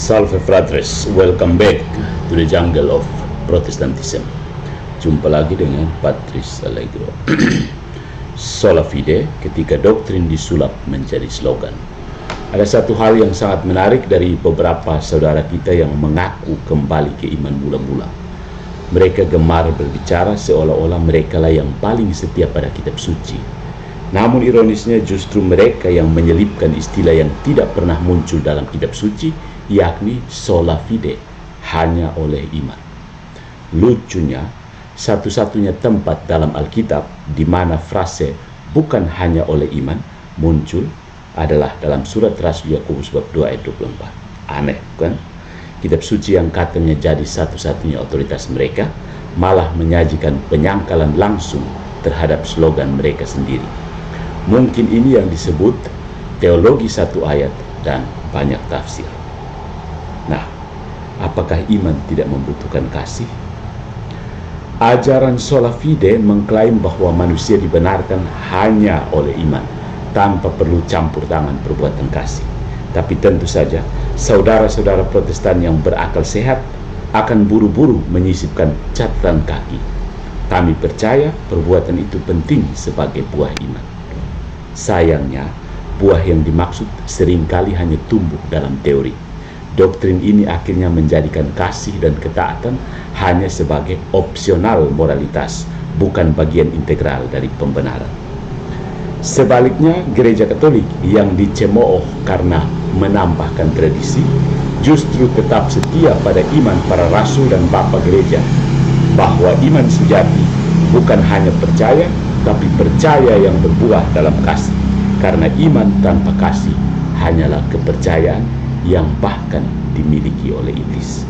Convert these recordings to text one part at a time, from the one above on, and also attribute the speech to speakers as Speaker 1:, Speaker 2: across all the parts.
Speaker 1: Salve fratres, welcome back to the jungle of Protestantism. Jumpa lagi dengan Patrice Allegro. Sola fide ketika doktrin disulap menjadi slogan. Ada satu hal yang sangat menarik dari beberapa saudara kita yang mengaku kembali ke iman mula-mula. Mereka gemar berbicara seolah-olah mereka lah yang paling setia pada kitab suci. Namun ironisnya justru mereka yang menyelipkan istilah yang tidak pernah muncul dalam kitab suci, yakni sola fide, hanya oleh iman. Lucunya, satu-satunya tempat dalam Alkitab di mana frase bukan hanya oleh iman muncul adalah dalam surat Rasul Yakobus bab 2 ayat 24. Aneh, bukan? Kitab suci yang katanya jadi satu-satunya otoritas mereka malah menyajikan penyangkalan langsung terhadap slogan mereka sendiri. Mungkin ini yang disebut teologi satu ayat dan banyak tafsir. Nah, apakah iman tidak membutuhkan kasih? Ajaran sola fide mengklaim bahwa manusia dibenarkan hanya oleh iman, tanpa perlu campur tangan perbuatan kasih. Tapi tentu saja, saudara-saudara Protestan yang berakal sehat akan buru-buru menyisipkan catatan kaki. Kami percaya perbuatan itu penting sebagai buah iman. Sayangnya, buah yang dimaksud seringkali hanya tumbuh dalam teori. Doktrin ini akhirnya menjadikan kasih dan ketaatan hanya sebagai opsional moralitas, bukan bagian integral dari pembenaran. Sebaliknya, Gereja Katolik yang dicemooh karena menambahkan tradisi, justru tetap setia pada iman para rasul dan bapa gereja, bahwa iman sejati bukan hanya percaya, tapi percaya yang berbuah dalam kasih. Karena iman tanpa kasih hanyalah kepercayaan yang bahkan dimiliki oleh iblis.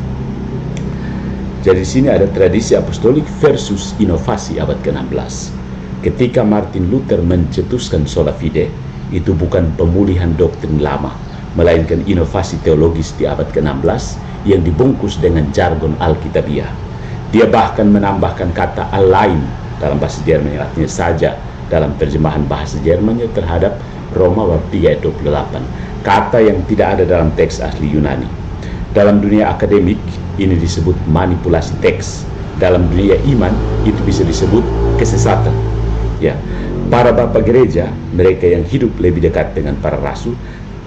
Speaker 1: Jadi di sini ada tradisi apostolik versus inovasi abad ke-16. Ketika Martin Luther mencetuskan sola fide, itu bukan pemulihan doktrin lama, melainkan inovasi teologis di abad ke-16 yang dibungkus dengan jargon Alkitabiah. Dia bahkan menambahkan kata allein dalam bahasa Jerman yang artinya saja dalam terjemahan bahasa Jermannya terhadap Roma bab 3 ayat 28, kata yang tidak ada dalam teks asli Yunani. Dalam dunia akademik ini disebut manipulasi teks. Dalam dunia iman itu bisa disebut kesesatan. Ya, para bapak gereja, mereka yang hidup lebih dekat dengan para rasul,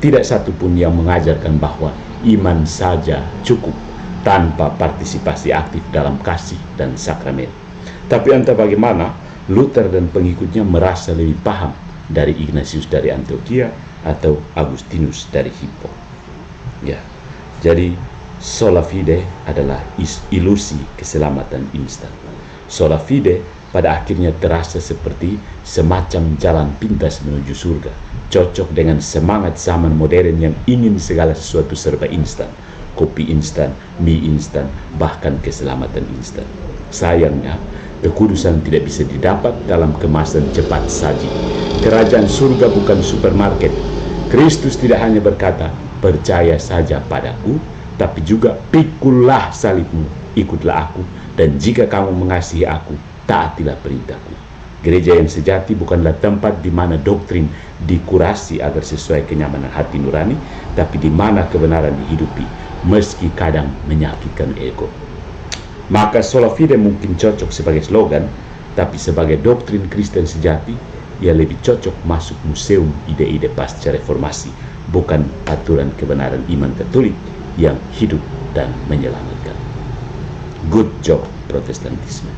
Speaker 1: tidak satupun yang mengajarkan bahwa iman saja cukup tanpa partisipasi aktif dalam kasih dan sakramen. Tapi entah bagaimana, Luther dan pengikutnya merasa lebih paham dari Ignatius dari Antioquia atau Agustinus dari Hippo. Ya, jadi sola fide adalah ilusi keselamatan instan. Sola fide pada akhirnya terasa seperti semacam jalan pintas menuju surga, cocok dengan semangat zaman modern yang ingin segala sesuatu serba instan, kopi instan, mie instan, bahkan keselamatan instan. Sayangnya, kekudusan tidak bisa didapat dalam kemasan cepat saji. Kerajaan surga bukan supermarket. Kristus tidak hanya berkata, percaya saja padaku, tapi juga pikullah salibmu, ikutlah aku, dan jika kamu mengasihi aku, taatilah perintahku. Gereja yang sejati bukanlah tempat di mana doktrin dikurasi agar sesuai kenyamanan hati nurani, tapi di mana kebenaran dihidupi, meski kadang menyakitkan ego. Maka sola fide mungkin cocok sebagai slogan, tapi sebagai doktrin Kristen sejati, ia lebih cocok masuk museum ide-ide pasca reformasi, bukan aturan kebenaran iman Katolik yang hidup dan menyelamatkan. Good job, Protestantisme.